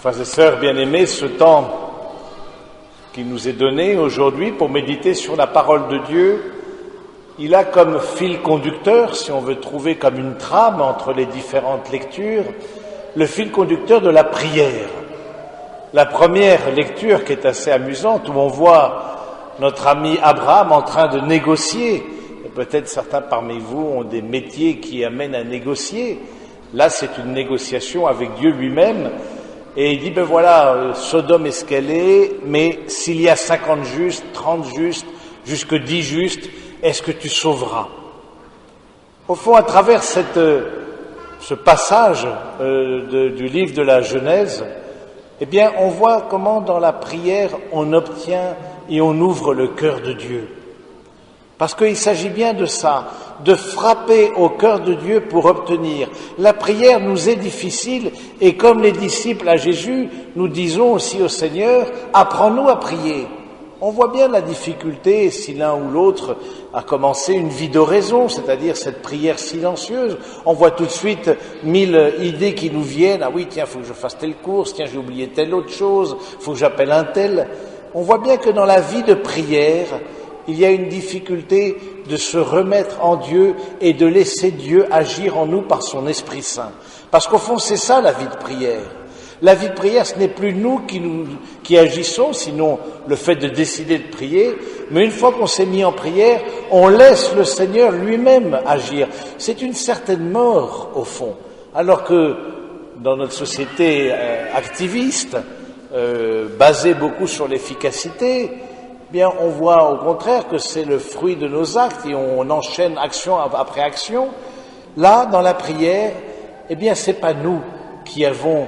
Frères et sœurs bien-aimés, ce temps qui nous est donné aujourd'hui pour méditer sur la parole de Dieu, il a comme fil conducteur, si on veut trouver comme une trame entre les différentes lectures, le fil conducteur de la prière. La première lecture qui est assez amusante, où on voit notre ami Abraham en train de négocier, et peut-être certains parmi vous ont des métiers qui amènent à négocier. Là, c'est une négociation avec Dieu lui-même. Et il dit, ben voilà, Sodome est ce qu'elle est, mais s'il y a 50 justes, 30 justes, jusque 10 justes, est-ce que tu sauveras? Au fond, à travers ce passage du livre de la Genèse, eh bien, on voit comment dans la prière, on obtient et on ouvre le cœur de Dieu. Parce qu'il s'agit bien de ça, de frapper au cœur de Dieu pour obtenir. La prière nous est difficile et comme les disciples à Jésus, nous disons aussi au Seigneur, apprends-nous à prier. On voit bien la difficulté si l'un ou l'autre a commencé une vie d'oraison, c'est-à-dire cette prière silencieuse. On voit tout de suite 1000 idées qui nous viennent. Ah oui, tiens, faut que je fasse telle course, tiens, j'ai oublié telle autre chose, faut que j'appelle un tel. On voit bien que dans la vie de prière, il y a une difficulté de se remettre en Dieu et de laisser Dieu agir en nous par son Esprit Saint. Parce qu'au fond, c'est ça la vie de prière. La vie de prière, ce n'est plus nous qui agissons, sinon le fait de décider de prier, mais une fois qu'on s'est mis en prière, on laisse le Seigneur lui-même agir. C'est une certaine mort, au fond. Alors que dans notre société activiste, basée beaucoup sur l'efficacité, bien, on voit au contraire que c'est le fruit de nos actes et on enchaîne action après action. Là, dans la prière, eh bien, c'est pas nous qui avons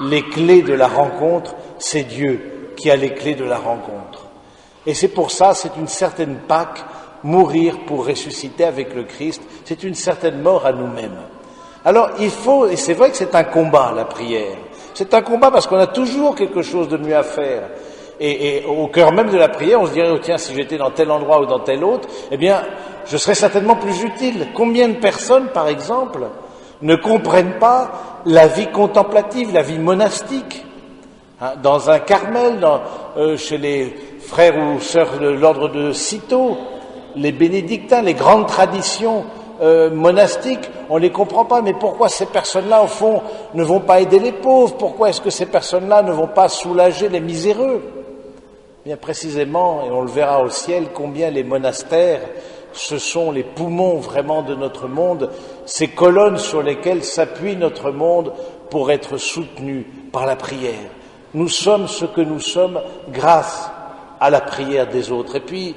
les clés de la rencontre, c'est Dieu qui a les clés de la rencontre. Et c'est pour ça, c'est une certaine Pâque, mourir pour ressusciter avec le Christ, c'est une certaine mort à nous-mêmes. Alors, il faut, et c'est vrai que c'est un combat, la prière. C'est un combat parce qu'on a toujours quelque chose de mieux à faire. Et au cœur même de la prière, on se dirait, oh tiens, si j'étais dans tel endroit ou dans tel autre, eh bien, je serais certainement plus utile. Combien de personnes, par exemple, ne comprennent pas la vie contemplative, la vie monastique, dans un Carmel, chez les frères ou sœurs de l'ordre de Cîteaux, les bénédictins, les grandes traditions monastiques, on ne les comprend pas. Mais pourquoi ces personnes-là, au fond, ne vont pas aider les pauvres? Pourquoi est-ce que ces personnes-là ne vont pas soulager les miséreux? Bien précisément, et on le verra au ciel, combien les monastères, ce sont les poumons vraiment de notre monde, ces colonnes sur lesquelles s'appuie notre monde pour être soutenu par la prière. Nous sommes ce que nous sommes grâce à la prière des autres. Et puis,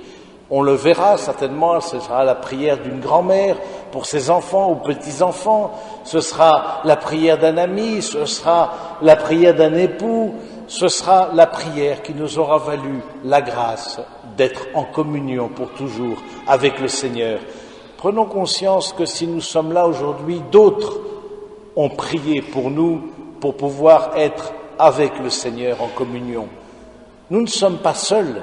on le verra certainement, ce sera la prière d'une grand-mère pour ses enfants ou petits-enfants, ce sera la prière d'un ami, ce sera la prière d'un époux, ce sera la prière qui nous aura valu la grâce d'être en communion pour toujours avec le Seigneur. Prenons conscience que si nous sommes là aujourd'hui, d'autres ont prié pour nous pour pouvoir être avec le Seigneur en communion. Nous ne sommes pas seuls,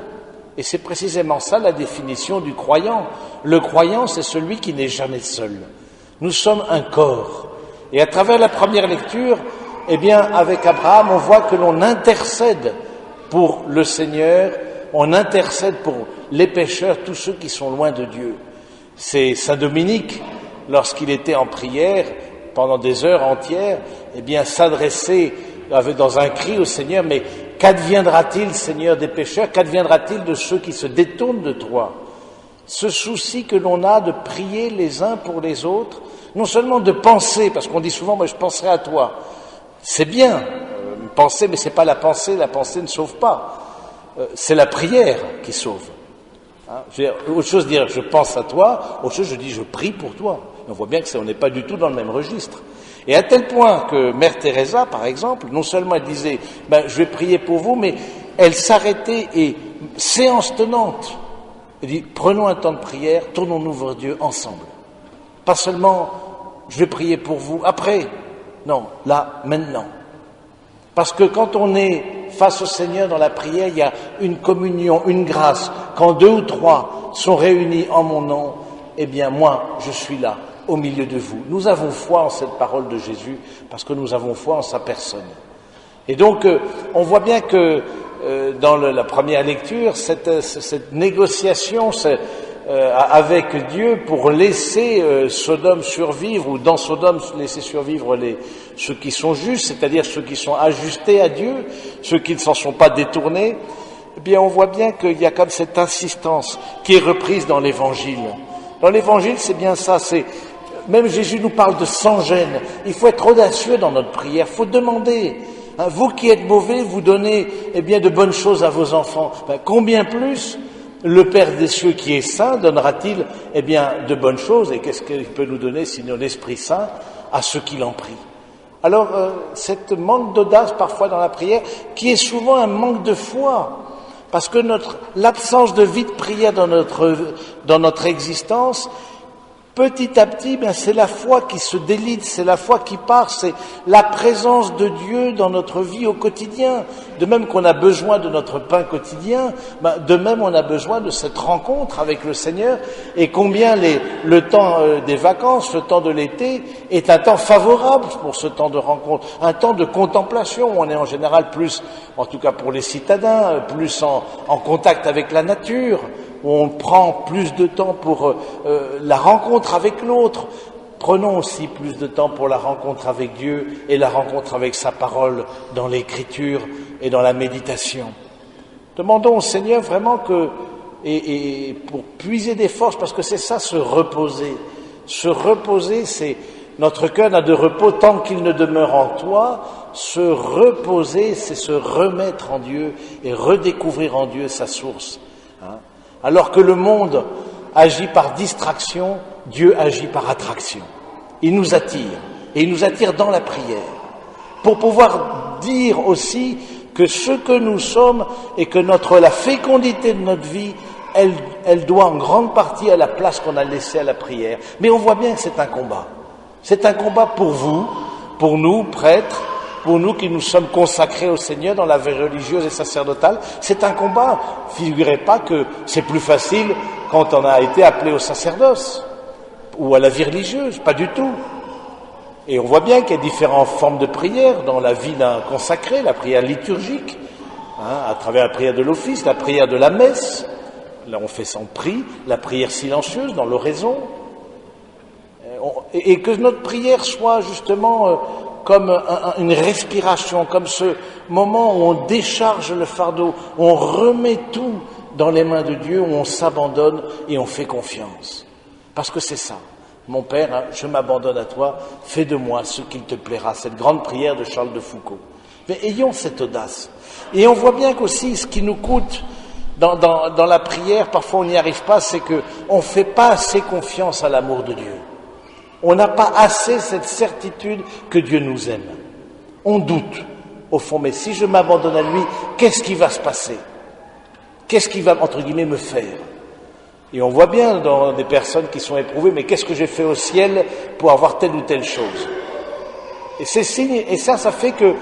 et c'est précisément ça la définition du croyant. Le croyant, c'est celui qui n'est jamais seul. Nous sommes un corps, et à travers la première lecture, eh bien, avec Abraham, on voit que l'on intercède pour le Seigneur, on intercède pour les pécheurs, tous ceux qui sont loin de Dieu. C'est Saint Dominique, lorsqu'il était en prière, pendant des heures entières, eh bien, s'adressait dans un cri au Seigneur, mais qu'adviendra-t-il, Seigneur, des pécheurs? Qu'adviendra-t-il de ceux qui se détournent de toi? Ce souci que l'on a de prier les uns pour les autres, non seulement de penser, parce qu'on dit souvent, moi je penserai à toi. C'est bien, penser, mais c'est pas la pensée ne sauve pas. C'est la prière qui sauve. Autre chose de dire je pense à toi, autre chose je dis je prie pour toi. On voit bien que on n'est pas du tout dans le même registre. Et à tel point que Mère Teresa, par exemple, non seulement elle disait je vais prier pour vous, mais elle s'arrêtait et séance tenante, elle dit prenons un temps de prière, tournons-nous vers Dieu ensemble. Pas seulement je vais prier pour vous après. Non, là, maintenant. Parce que quand on est face au Seigneur dans la prière, il y a une communion, une grâce. Quand 2 ou 3 sont réunis en mon nom, eh bien moi, je suis là, au milieu de vous. Nous avons foi en cette parole de Jésus, parce que nous avons foi en sa personne. Et donc, on voit bien que dans la première lecture, cette négociation avec Dieu pour laisser Sodome survivre, ou dans Sodome laisser survivre ceux qui sont justes, c'est-à-dire ceux qui sont ajustés à Dieu, ceux qui ne s'en sont pas détournés, eh bien on voit bien qu'il y a comme cette insistance qui est reprise dans l'Évangile. Dans l'Évangile, c'est bien ça, même Jésus nous parle de sans gêne. Il faut être audacieux dans notre prière, il faut demander. Vous qui êtes mauvais, vous donnez de bonnes choses à vos enfants. Combien plus le Père des cieux qui est saint donnera-t-il de bonnes choses? Et qu'est-ce qu'il peut nous donner sinon l'Esprit Saint à ceux qui l'en prient? Alors, cette manque d'audace parfois dans la prière, qui est souvent un manque de foi, parce que l'absence de vie de prière dans notre existence, petit à petit, c'est la foi qui se délite, c'est la foi qui part, c'est la présence de Dieu dans notre vie au quotidien. De même qu'on a besoin de notre pain quotidien, de même on a besoin de cette rencontre avec le Seigneur. Et combien le temps des vacances, le temps de l'été, est un temps favorable pour ce temps de rencontre, un temps de contemplation. On est en général plus, en tout cas pour les citadins, plus en contact avec la nature, où on prend plus de temps pour la rencontre avec l'autre. Prenons aussi plus de temps pour la rencontre avec Dieu et la rencontre avec sa parole dans l'écriture et dans la méditation. Demandons au Seigneur vraiment et pour puiser des forces, parce que c'est ça, se reposer. Se reposer, c'est notre cœur n'a de repos tant qu'il ne demeure en toi. Se reposer, c'est se remettre en Dieu et redécouvrir en Dieu sa source. Alors que le monde agit par distraction, Dieu agit par attraction. Il nous attire, et il nous attire dans la prière, pour pouvoir dire aussi que ce que nous sommes et que la fécondité de notre vie, elle doit en grande partie à la place qu'on a laissée à la prière. Mais on voit bien que c'est un combat. C'est un combat pour vous, pour nous, prêtres, pour nous qui nous sommes consacrés au Seigneur dans la vie religieuse et sacerdotale. C'est un combat. Figurez pas que c'est plus facile quand on a été appelé au sacerdoce ou à la vie religieuse, pas du tout. Et on voit bien qu'il y a différentes formes de prière dans la vie d'un consacré, la prière liturgique, à travers la prière de l'office, la prière de la messe, là on fait son prix, la prière silencieuse dans l'oraison, et que notre prière soit justement comme une respiration, comme ce moment où on décharge le fardeau, où on remet tout dans les mains de Dieu, où on s'abandonne et on fait confiance. Parce que c'est ça. Mon Père, je m'abandonne à toi, fais de moi ce qu'il te plaira. Cette grande prière de Charles de Foucault. Mais ayons cette audace. Et on voit bien qu'aussi, ce qui nous coûte dans la prière, parfois on n'y arrive pas, c'est qu'on ne fait pas assez confiance à l'amour de Dieu. On n'a pas assez cette certitude que Dieu nous aime. On doute, au fond, mais si je m'abandonne à lui, qu'est-ce qui va se passer? Qu'est-ce qui va, entre guillemets, me faire? Et on voit bien dans des personnes qui sont éprouvées, mais qu'est-ce que j'ai fait au ciel pour avoir telle ou telle chose? Et ces signes, et ça fait que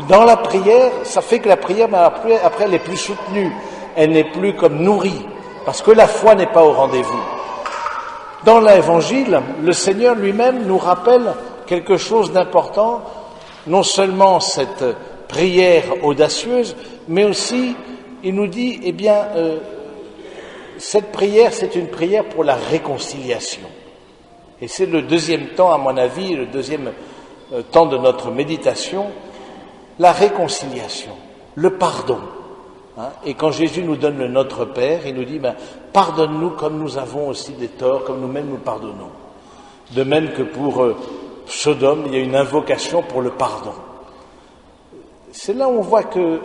dans la prière, ça fait que la prière, après, elle est plus soutenue. Elle n'est plus comme nourrie, parce que la foi n'est pas au rendez-vous. Dans l'Évangile, le Seigneur lui-même nous rappelle quelque chose d'important, non seulement cette prière audacieuse, mais aussi, il nous dit, cette prière, c'est une prière pour la réconciliation. Et c'est le deuxième temps, à mon avis, le deuxième temps de notre méditation, la réconciliation, le pardon. Et quand Jésus nous donne le Notre Père, il nous dit, pardonne-nous comme nous avons aussi des torts, comme nous-mêmes nous pardonnons. De même que pour Sodome, il y a une invocation pour le pardon. C'est là où on voit que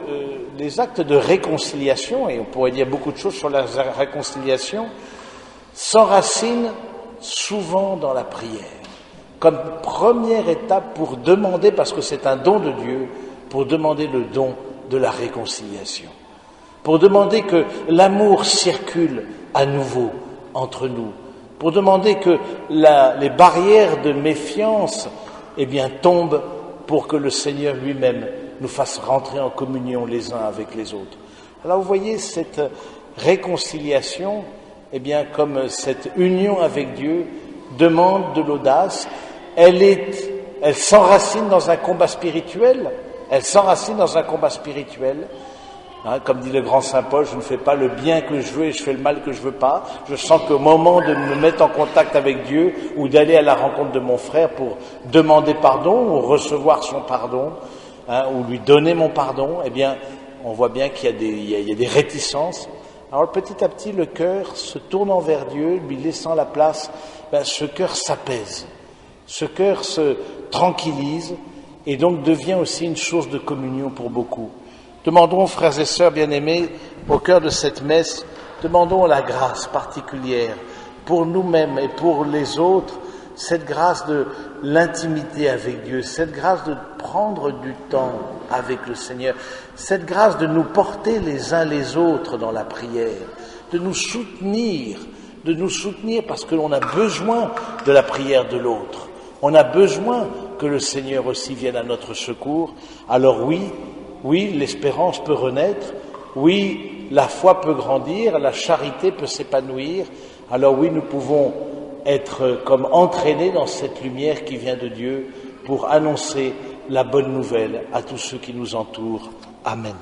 les actes de réconciliation, et on pourrait dire beaucoup de choses sur la réconciliation, s'enracinent souvent dans la prière, comme première étape pour demander, parce que c'est un don de Dieu, pour demander le don de la réconciliation. Pour demander que l'amour circule à nouveau entre nous, pour demander que les barrières de méfiance tombent pour que le Seigneur lui-même nous fasse rentrer en communion les uns avec les autres. Alors vous voyez, cette réconciliation, comme cette union avec Dieu, demande de l'audace, elle s'enracine dans un combat spirituel, Elle s'enracine dans un combat spirituel. Comme dit le grand Saint Paul, je ne fais pas le bien que je veux et je fais le mal que je veux pas. Je sens qu'au moment de me mettre en contact avec Dieu ou d'aller à la rencontre de mon frère pour demander pardon ou recevoir son pardon, ou lui donner mon pardon, eh bien, on voit bien qu'il y a des réticences. Alors petit à petit, le cœur se tournant vers Dieu, lui laissant la place, ce cœur s'apaise, ce cœur se tranquillise et donc devient aussi une source de communion pour beaucoup. Demandons, frères et sœurs bien-aimés, au cœur de cette messe, demandons la grâce particulière pour nous-mêmes et pour les autres, cette grâce de l'intimité avec Dieu, cette grâce de prendre du temps avec le Seigneur, cette grâce de nous porter les uns les autres dans la prière, de nous soutenir parce que l'on a besoin de la prière de l'autre. On a besoin que le Seigneur aussi vienne à notre secours. Alors oui, l'espérance peut renaître, oui, la foi peut grandir, la charité peut s'épanouir. Alors oui, nous pouvons être comme entraînés dans cette lumière qui vient de Dieu pour annoncer la bonne nouvelle à tous ceux qui nous entourent. Amen.